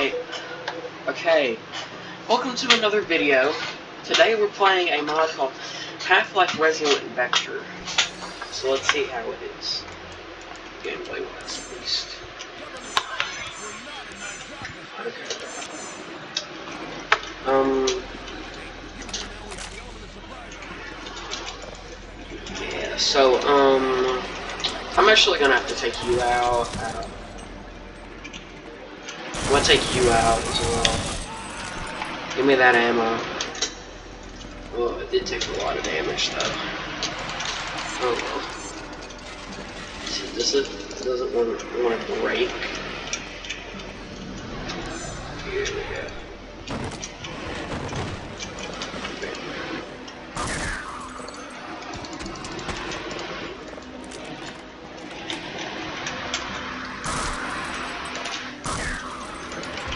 Alright, okay, welcome to another video. Today we're playing a mod called Half-Life Resultant Vector. So let's see how it is. Gameplay wise, at least. Okay. Yeah, so, I'm actually gonna have to take you out. I'm gonna take you out as well. Give me that ammo. Oh, it did take a lot of damage though. Oh well. See, doesn't want to break. Here we go.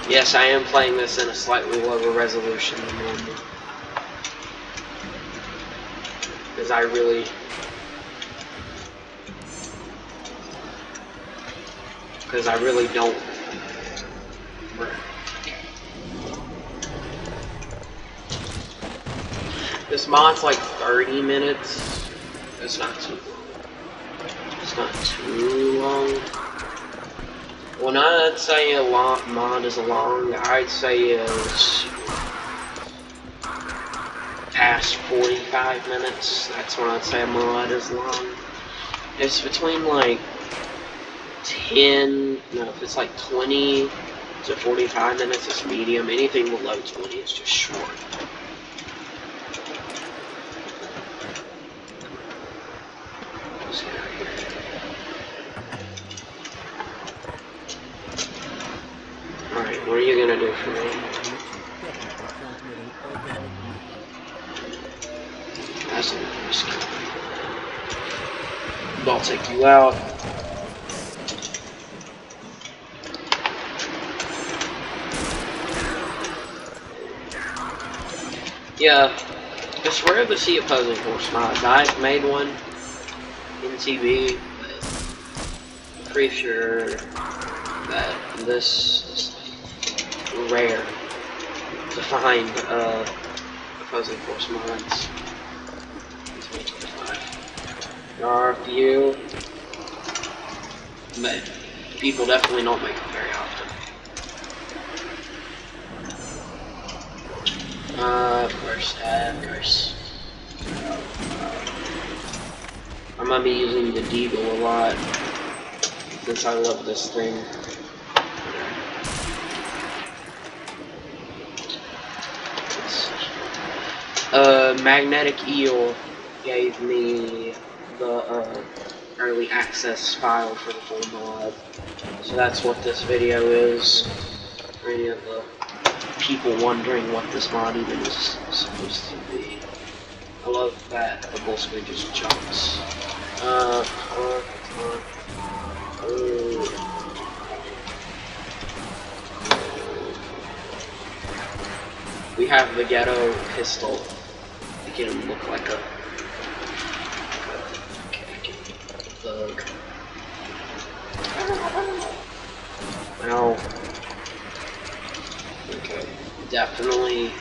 Yes, I am playing this in a slightly lower resolution than normal. Because I really don't. This mod's like 30 minutes. It's not too long. It's not too long. When I'd say a mod is long, I'd say it's past 45 minutes. That's when I'd say a mod is long. It's between like if it's like 20 to 45 minutes, it's medium. Anything below 20 is just short. Alright, what are you gonna do for me? That's a risk. I'll take you out. Yeah, it's rare to see opposing force mods. I've made one in TV, but I'm pretty sure that this is rare to find opposing force mods. There are a few, but people definitely don't make them very often. Of course. I'm gonna be using the Deagle a lot, since I love this thing. Magnetic Eel gave me the early access file for the full mod. So that's what this video is. For any of the people wondering what this mod even is supposed to be. I love that the full screen just jumps. We have the ghetto pistol. Make him look like a thug. Ow. Okay, definitely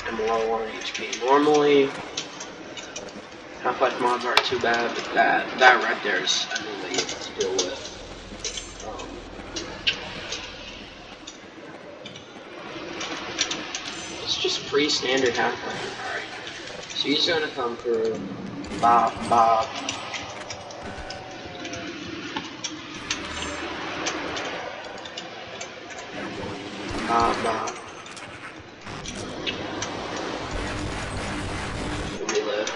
am low on HP. Normally, Half-Life mods aren't too bad, but that right there is annoying to deal with. It's just pre-standard Half-Life. Alright, so he's gonna come through. Bob. Bob. Reload.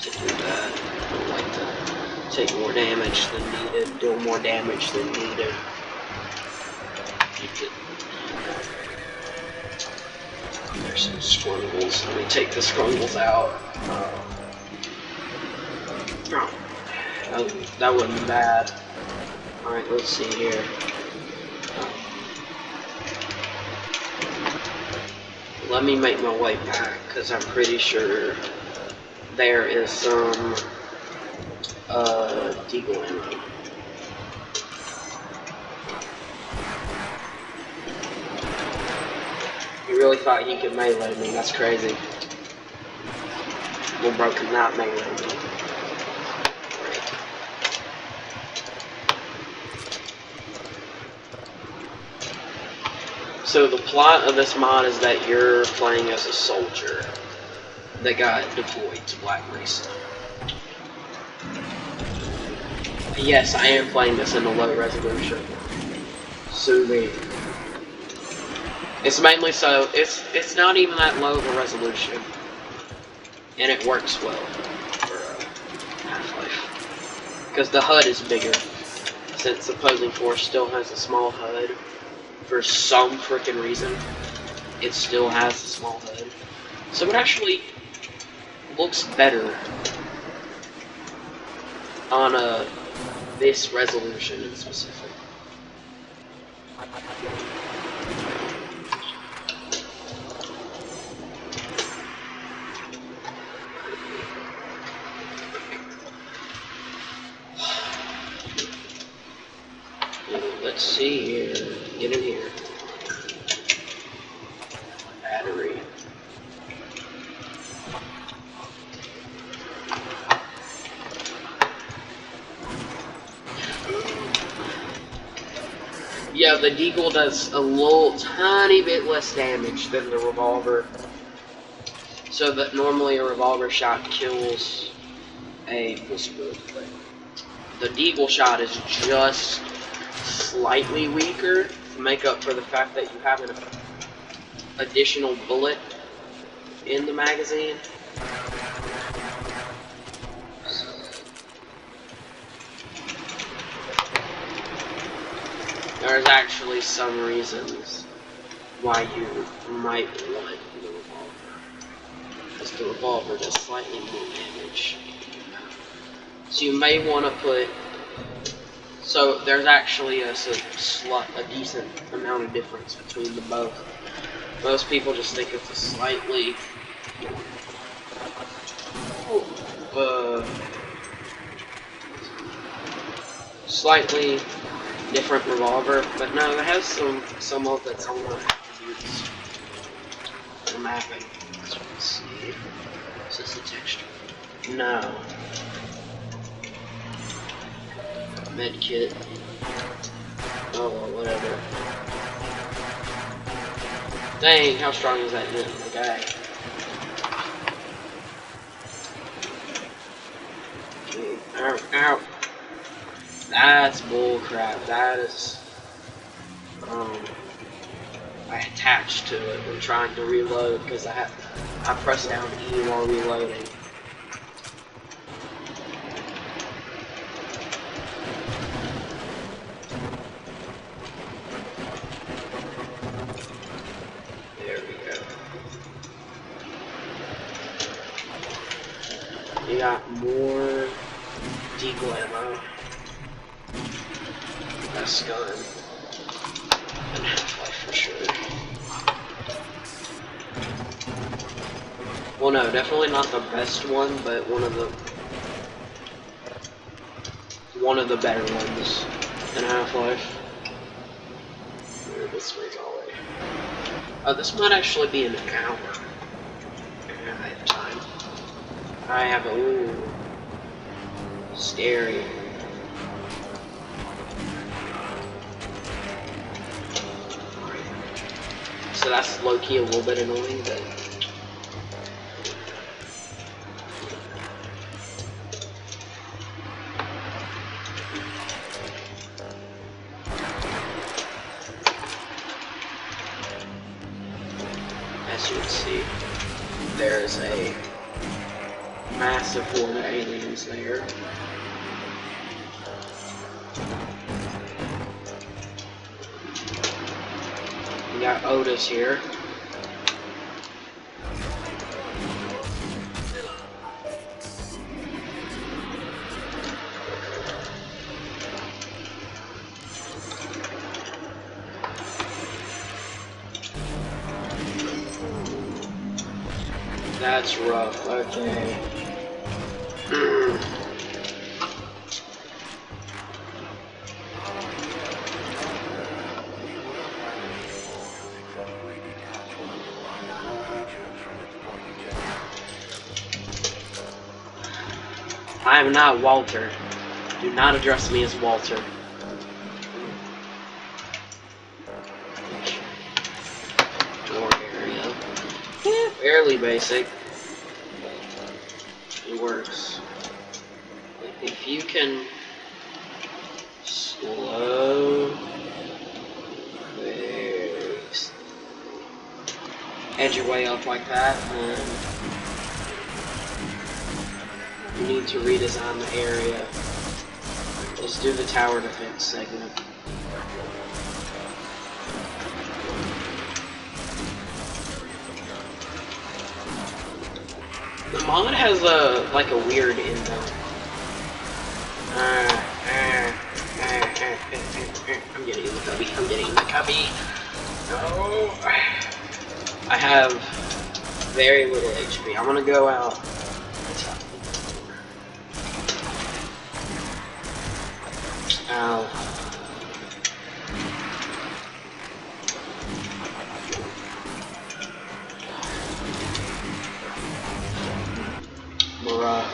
To do that, I would like to take more damage than needed, do more damage than needed. There's some scrungles. Let me take the scrungles out. Oh, that wasn't bad. Alright, let's see here. Let me make my way back, because I'm pretty sure there is some Deagle ammo. really thought he could melee me. That's crazy. Well, bro could not melee me. So the plot of this mod is that you're playing as a soldier that got deployed to Black Mesa. Yes, I am playing this in a low resolution. Sue me. It's mainly so it's not even that low of a resolution, and it works well for Half-Life because the HUD is bigger. Since Opposing Force still has a small HUD, for some freaking reason, it still has a small HUD, so it actually looks better on this resolution in specific. Let's see here. Get in here. Battery. Yeah, the Deagle does a little tiny bit less damage than the revolver. So that normally a revolver shot kills a whisper, but the Deagle shot is just slightly weaker to make up for the fact that you have an additional bullet in the magazine. There's actually some reasons why you might want the revolver, because the revolver does slightly more damage. So you may want to put. So there's actually a decent amount of difference between the both. Most people just think it's a slightly different revolver, but no, it has some of its own attributes. The mapping, as you can see. Is this a texture? No. Medkit. Oh well, whatever. Dang, how strong is that guy? Ow, ow. That's bullcrap. That is, I attached to it when trying to reload because I pressed down E while reloading. There we go. You got more Deagle ammo. Best gun. And Half-Life for sure. Well, no, definitely not the best one, but one of the better ones in Half-Life. This way's all the way. This might actually be an hour. I have time. I have a scary. So that's low-key a little bit annoying, but as you can see, there's a massive horde of aliens there. We got Otis here. That's rough, okay. I am not Walter. Do not address me as Walter. Door area. Yeah, fairly basic. It works. If you can slow, edge your way up like that, then you need to redesign the area. Let's do the tower defense segment. The mod has like a weird indent. I'm getting in the cubby. I'm getting in the cubby. No. I have very little HP. I'm gonna go out. Ow. Bruh.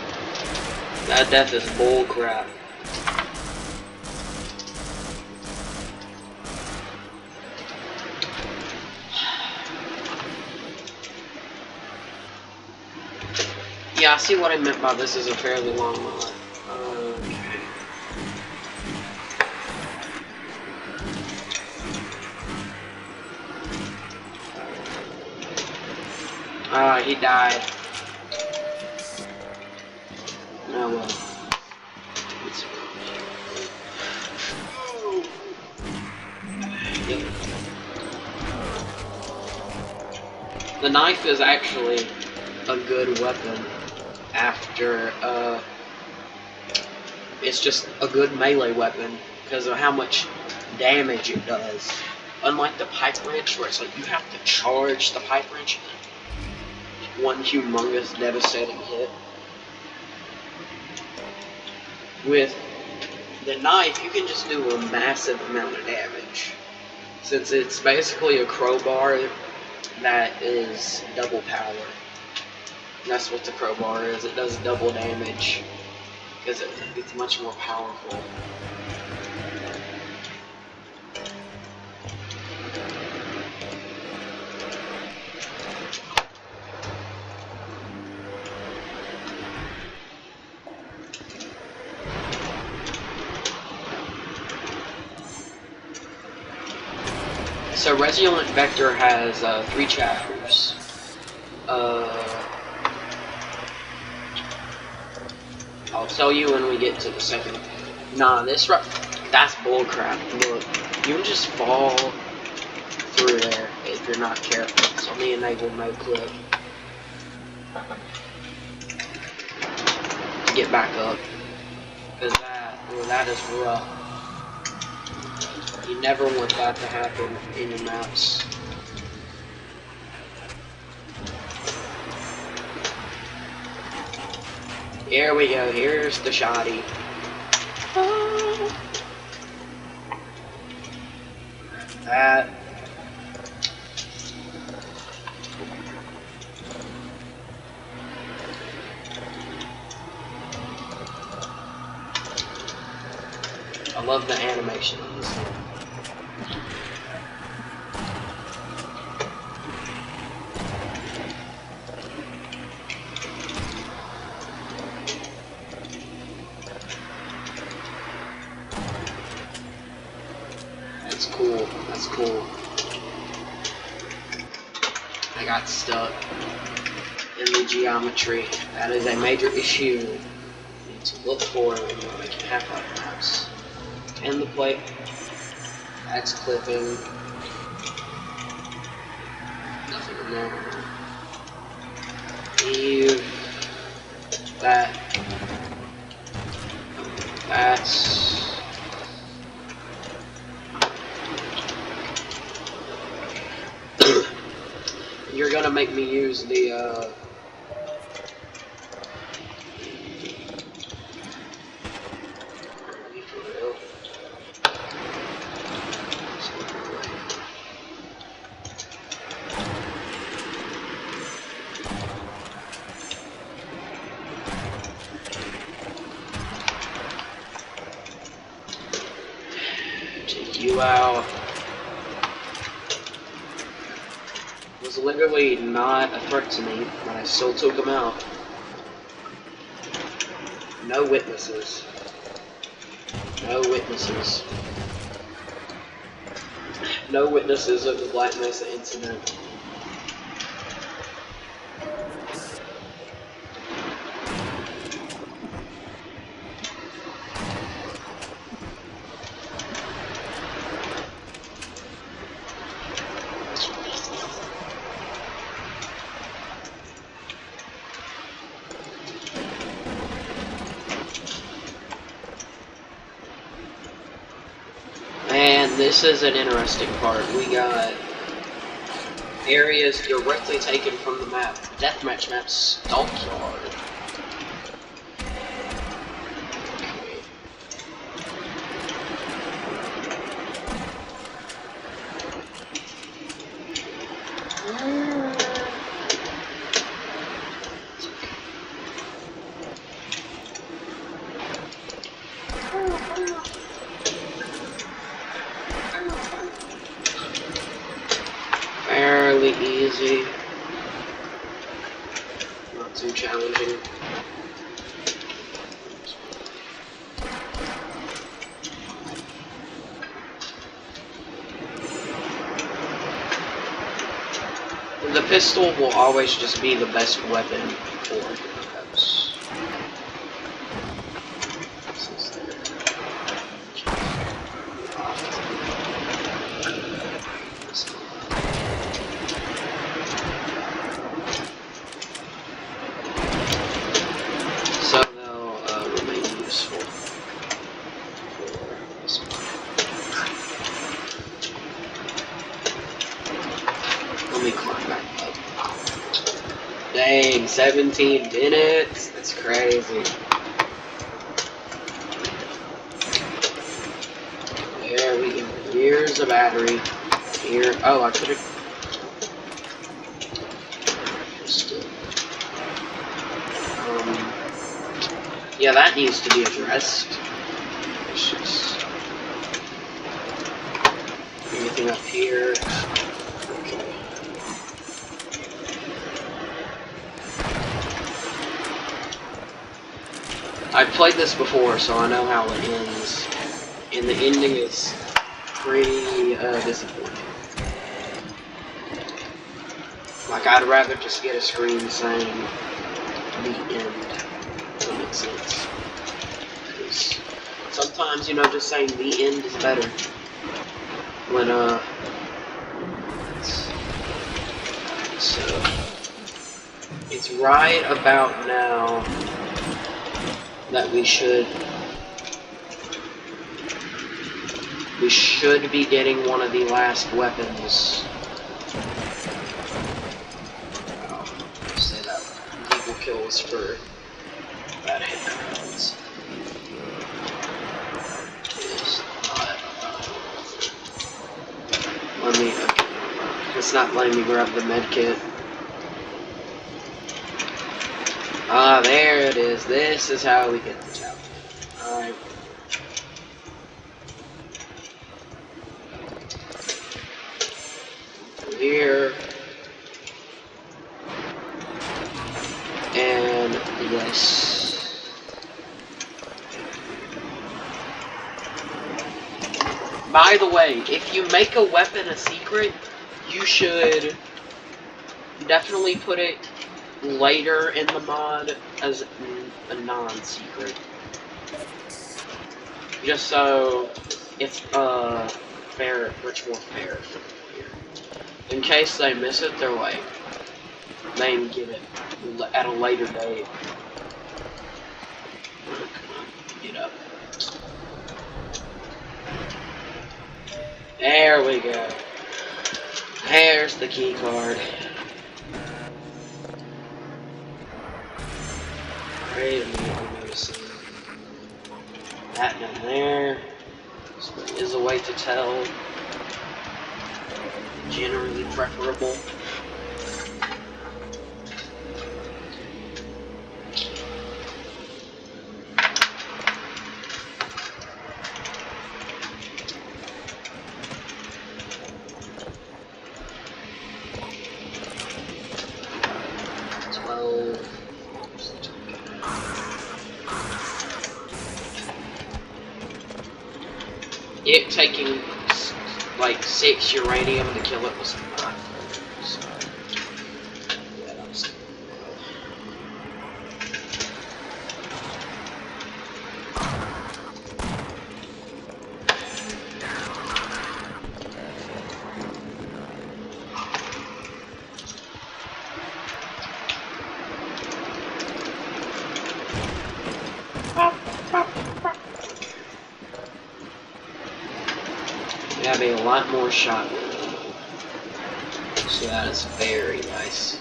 That death is bull crap. Yeah, I see what I meant by this is a fairly long mod. He died. Oh well. Yep. The knife is actually a good weapon after, it's just a good melee weapon because of how much damage it does. Unlike the pipe wrench where it's like you have to charge the pipe wrench in one humongous devastating hit. With the knife, you can just do a massive amount of damage. Since it's basically a crowbar that is double power. That's what the crowbar is. It does double damage because it's much more powerful. So Resultant Vector has 3 chapters. I'll tell you when we get to the second. Nah, that's bullcrap. Look, you can just fall through there if you're not careful. So let me enable no clip. Get back up. Cause that is rough. You never want that to happen in your maps. Here we go, here's the shoddy. That. I love the animation on this one. That's cool. That's cool. I got stuck in the geometry. That is a major issue you need to look for when you're making Half-Life maps. And the plate. That's clipping. Nothing in there. Leave that. That's. You're gonna make me use the Take you out. Was literally not a threat to me, but I still took him out. No witnesses. No witnesses. No witnesses of the Black Mesa incident. And this is an interesting part. We got areas directly taken from the map. Deathmatch map, Stockyard. Fairly easy. Not too challenging. The pistol will always just be the best weapon for heroes. So they'll remain useful for this one. Let me climb back up. Dang, 17 minutes? That's crazy. There we go. Here's the battery. Here. Oh, I could have. Yeah, that needs to be addressed. It's just. Anything up here? Okay. I've played this before, so I know how it ends. And the ending is pretty disappointing. Like, I'd rather just get a screen saying the end. That makes sense. Because sometimes, you know, just saying the end is better. When, so, it's right about now that we should be getting one of the last weapons. Say that legal kills for bad headcrowds. Let me. It's not letting me grab the med kit. Ah, there it is. This is how we get the tower. Alright. Here. And yes. By the way, if you make a weapon a secret, you should definitely put it later in the mod as a non-secret. Just so it's fair, much more fair for the player. In case they miss it, they're like, they can get it at a later date. Get up. There we go. There's the key card. Wait a minute, I'm noticing that down there. So there is a way to tell. Generally preferable. it taking like 6 uranium to kill it was not fair. So, yeah, that was we have a lot more shotgun. So that is very nice.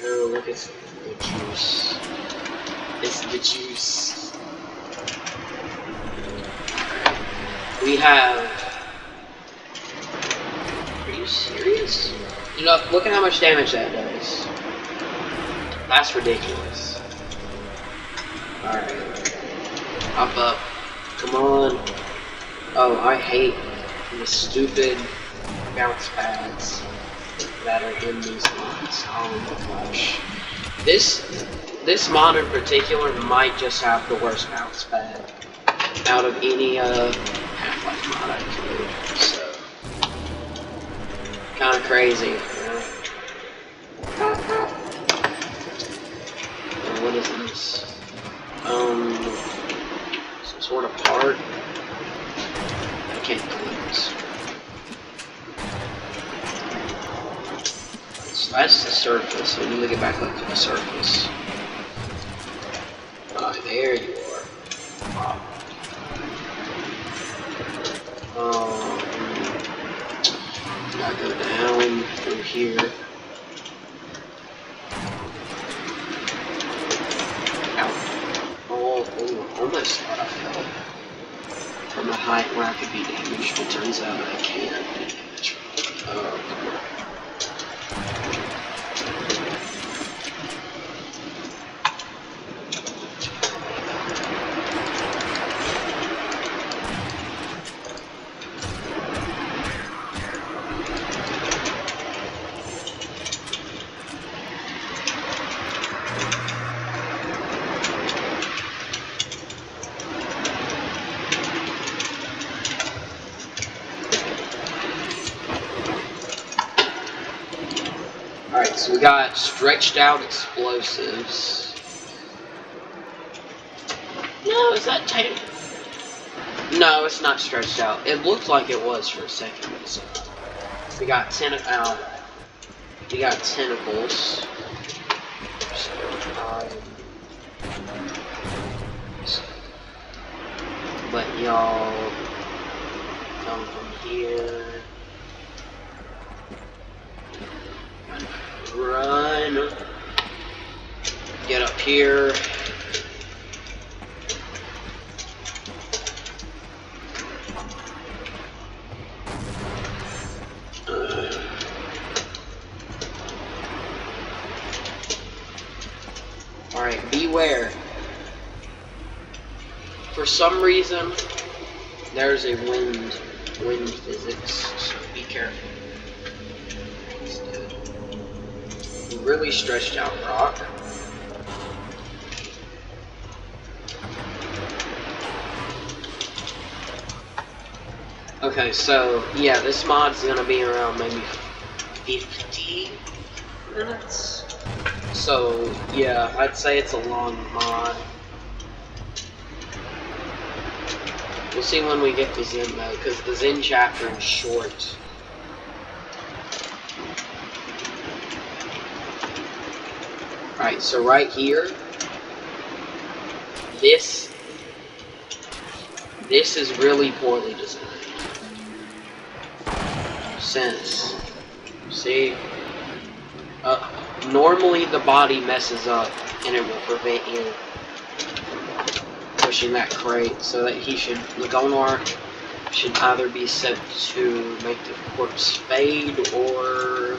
Oh, look at the juice. It's the juice. We have... Are you serious? You know, look at how much damage that does. That's ridiculous. Alright. Hop up. Come on. Oh, I hate the stupid bounce pads that are in these mods. Oh my gosh. This mod in particular might just have the worst bounce pad out of any Half-Life mod I've played. So kind of crazy. You know? What is this? Some sort of part. I can't close. So that's the surface. We need to get back up to the surface. Ah, there you are. Gotta go down through here. Ow. Oh, almost thought I fell from a height where I could be damaged, but turns out I can't be damaged. Oh. Alright, so we got stretched out explosives. No, is that tape? No, it's not stretched out. It looked like it was for a second. So we got we got tentacles. So, let y'all come from here. Run. Get up here. Alright, beware. For some reason, there's a wind physics, so be careful. Really stretched out rock. Okay, so yeah, this mod's gonna be around maybe 50 minutes. So yeah, I'd say it's a long mod. We'll see when we get to Zen though, because the Zen chapter is short. Alright, so right here, this is really poorly designed. Since, see, normally the body messes up and it will prevent you pushing that crate, so that the Gonar should either be set to make the corpse fade or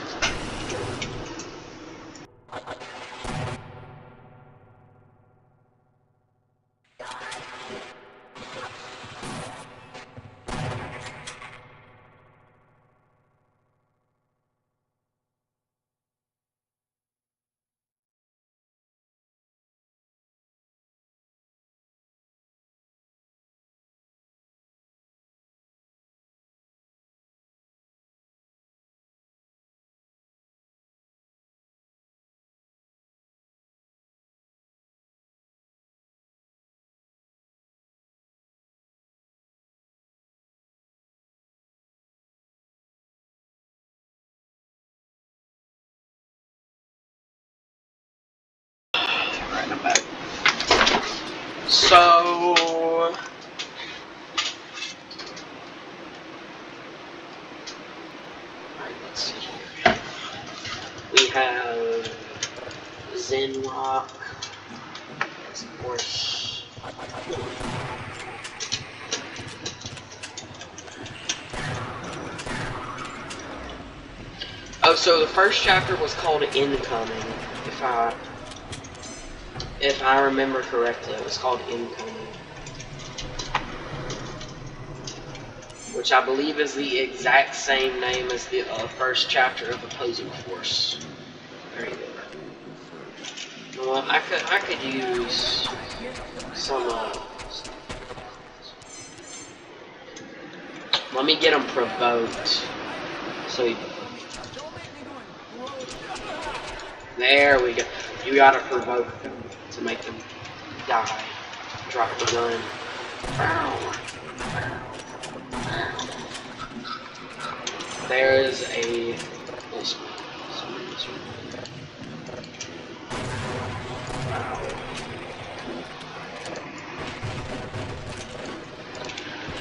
So let's see here. We have Zen Rock, of course. Oh, so the first chapter was called Incoming, if I remember correctly. It was called Incoming, which I believe is the exact same name as the first chapter of Opposing Force. There you go. Well, I could use some. Let me get him provoked. So he. There we go. You gotta provoke them to make them die. Drop the gun. There is a.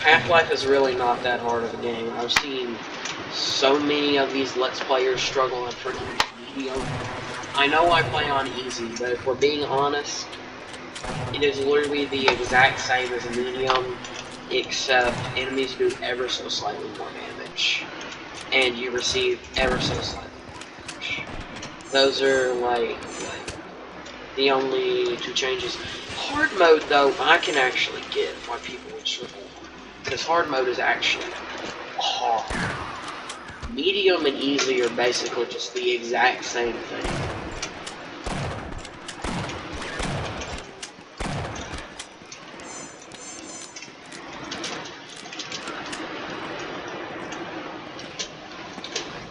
Half-Life is really not that hard of a game. I've seen so many of these Let's Players struggle on freaking medium. I know I play on easy, but if we're being honest, it is literally the exact same as medium, except enemies do ever so slightly more damage, and you receive ever so slightly more damage. Those are like the only two changes. Hard mode, though, I can actually get why people would struggle, because hard mode is actually hard. Medium and easy are basically just the exact same thing.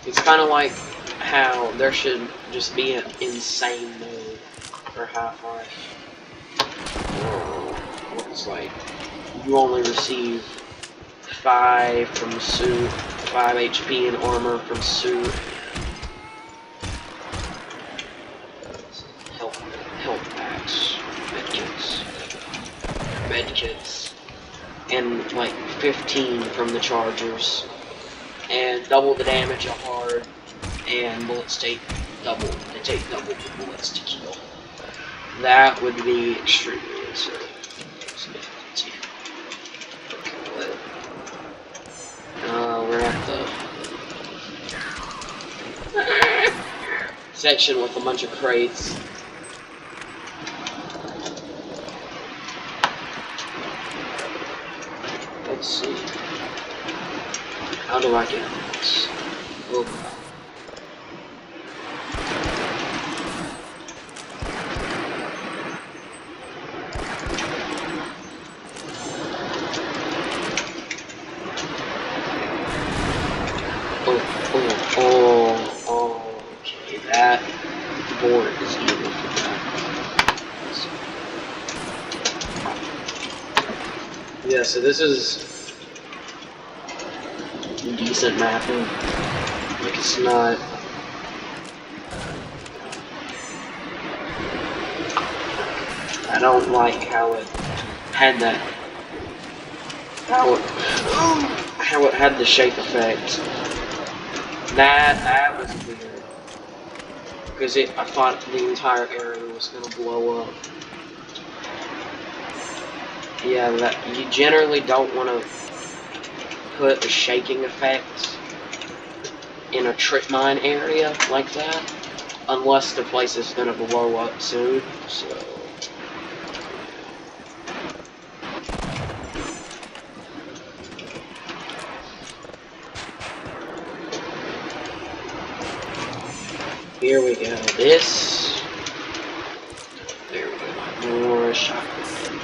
It's kind of like how there should just be an insane mode for Half-Life. It's like you only receive 5 from suit, 5 HP and armor from suit. Health packs, medkits, and like 15 from the chargers, and double the damage of hard, and bullets take double. They take double the bullets to kill. That would be extremely insane. We're at the section with a bunch of crates. Let's see. How do I get this? Oh. Okay, that board is evil for that. Yeah, so this is decent mapping. Like, it's not. I don't like how it had that. How it had the shake effect. That was weird. Because I thought the entire area was gonna blow up. Yeah, that you generally don't want to put a shaking effect in a trip mine area like that, unless the place is gonna blow up soon. So. Here we go. This. There we go. More shotgun.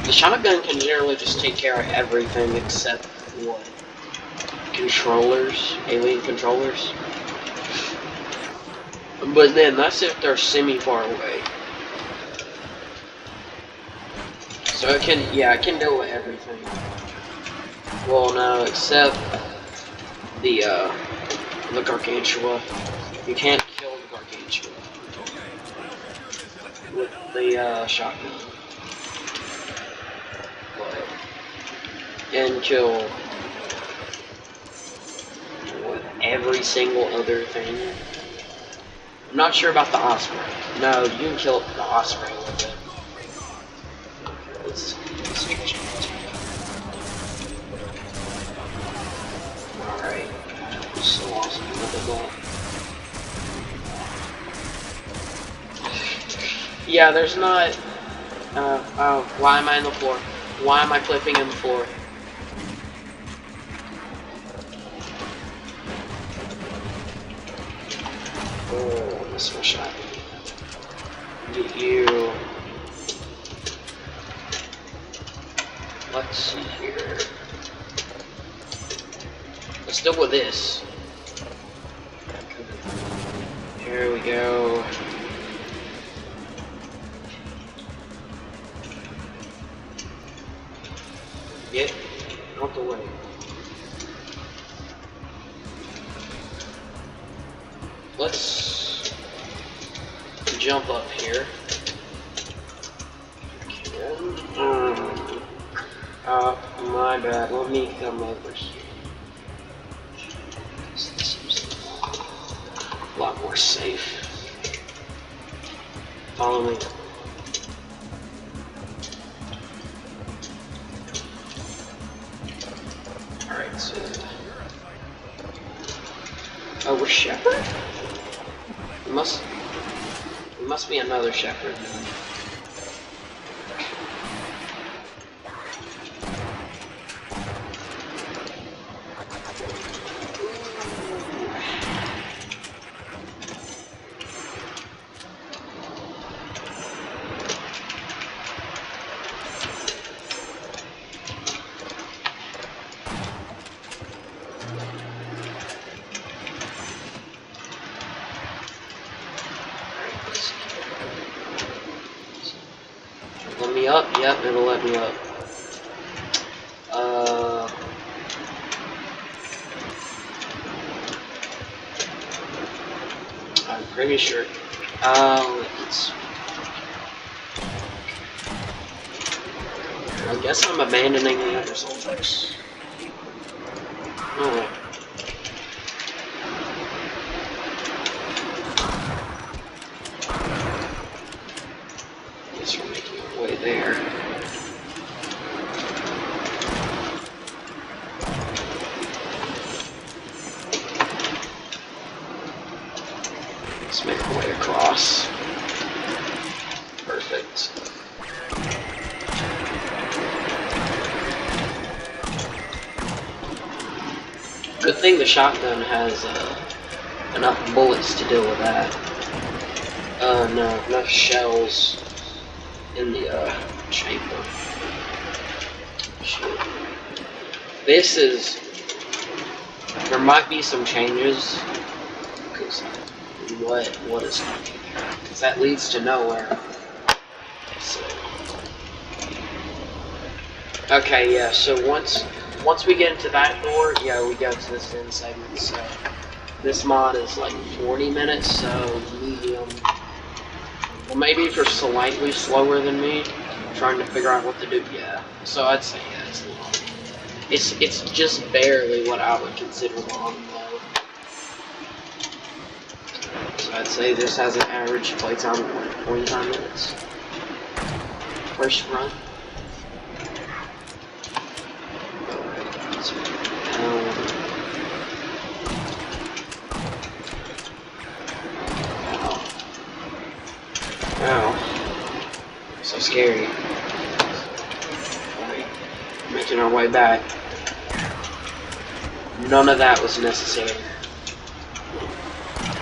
The shotgun can generally just take care of everything except what? Controllers. Alien controllers. But then that's if they're semi-far away. So it can, yeah, it can deal with everything. Well, no, except the Gargantua. You can't kill the Gargantua with the shotgun. And kill every single other thing. I'm not sure about the osprey. No, you can kill the osprey with it. Let's alright. So awesome. Look at that. Yeah, there's not. Why am I on the floor? Why am I flipping in the floor? Oh, this one shot. Get you. Let's see here. Let's deal with this. Here we go. Get out the way. Let's jump up here. My bad. Let me come over here. This seems a lot more safe. Follow me. Alright, so... Oh, we're shepherd? It must be another shepherd. Let me up? Yep, it'll let me up. I'm pretty sure. I guess I'm abandoning the other soldiers. Oh. Guess we're making our way there. Let's make our way across. Perfect. Good thing the shotgun has enough bullets to deal with that. No, enough shells in the chamber. Shit. This is... There might be some changes. Because what is happening here? Because that leads to nowhere. So... Okay, yeah, so once we get into that door, yeah, we go to this end segment, so... This mod is like 40 minutes, so medium. Well, maybe if you're slightly slower than me, trying to figure out what to do, yeah. So I'd say, yeah, it's long. It's just barely what I would consider long, though. So I'd say this has an average playtime of like 25 minutes. First run. Wow. So scary. Alright. Making our way back. None of that was necessary.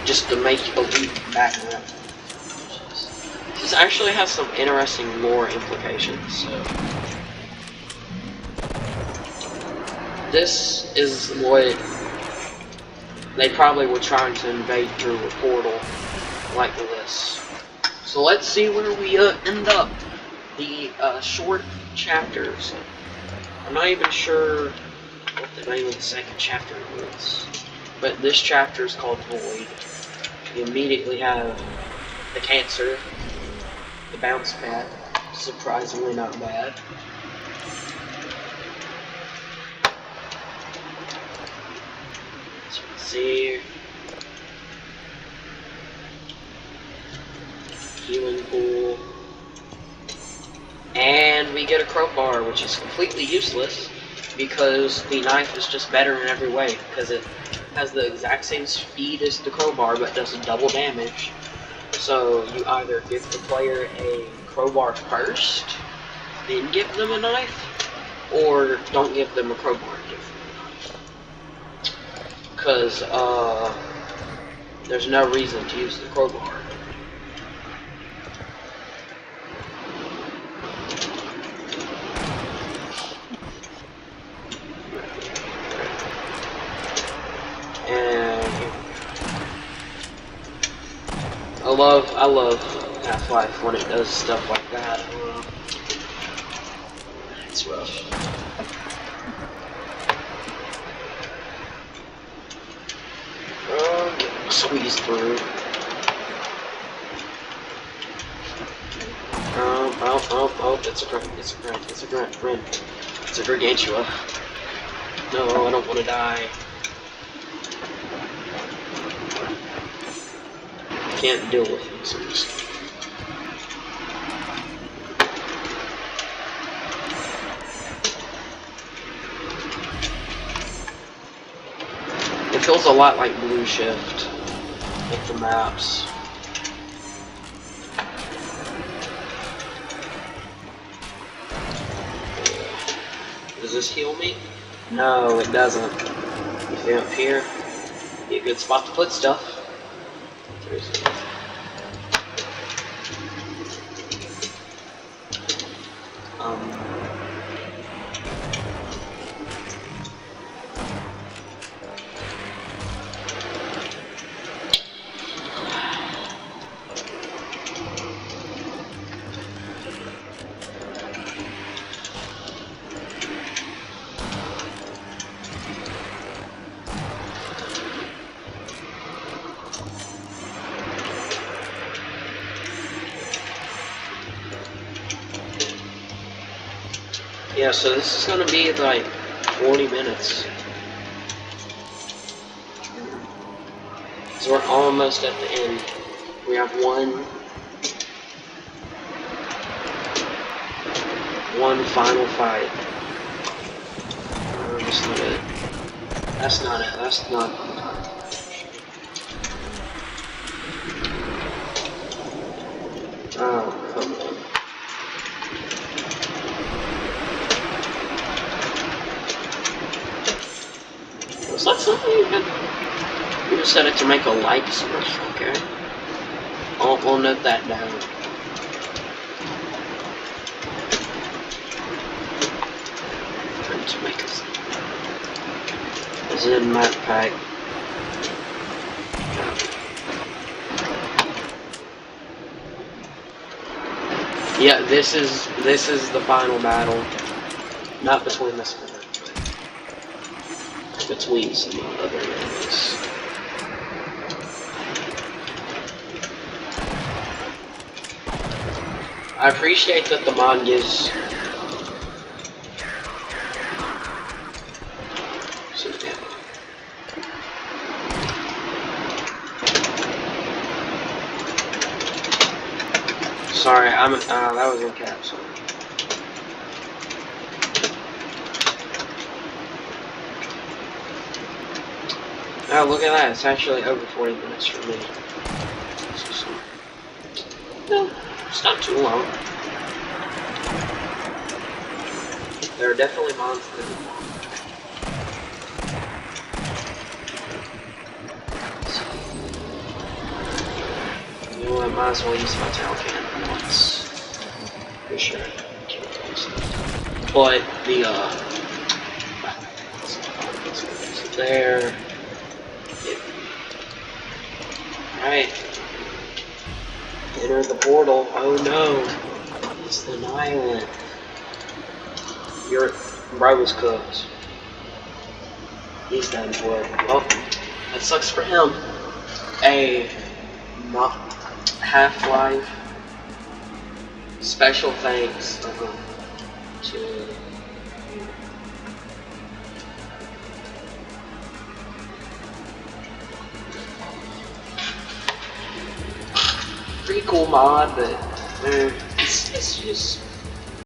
Just to make a leap backward. This actually has some interesting lore implications, so... This is what they probably were trying to invade through a portal like this. So let's see where we end up. The short chapters. I'm not even sure what the name of the second chapter is. But this chapter is called Void. You immediately have the cancer. The bounce pad, surprisingly not bad. As you can see, healing pool. And we get a crowbar, which is completely useless because the knife is just better in every way because it has the exact same speed as the crowbar but does double damage. So you either give the player a crowbar first, then give them a knife, or don't give them a crowbar and give them a knife. Because there's no reason to use the crowbar. And I love Half-Life when it does stuff like that. It's rough. Squeeze through. Oh, it's a grunt, it's a grunt, it's a grunt, it's a gargantua. No, I don't want to die. Can't deal with it, so just... It feels a lot like Blue Shift with the maps. Does this heal me? No, it doesn't. See up here? Be a good spot to put stuff. Yeah, so this is gonna be like 40 minutes. So we're almost at the end. We have one final fight. That's not it. That's not it. That's not it. Oh, come on. Was that something you could... You just set it to make a like source, okay? We'll note that down. Trying to make us... Is it in map pack? Yeah, this is the final battle. Not between this one, but between some other enemies. I appreciate that the mod gives some damage. Sorry, that was in caps. Oh, look at that, it's actually over 40 minutes for me. No, it's not too long. There are definitely mods that you know what, I might as well use my tail cannon once. For sure. But the there. Alright. Enter the portal. Oh no. It's an island. Your bro was cooked. He's done for it. Well, that sucks for him. A Half-Life special thanks to pretty cool mod, but it's just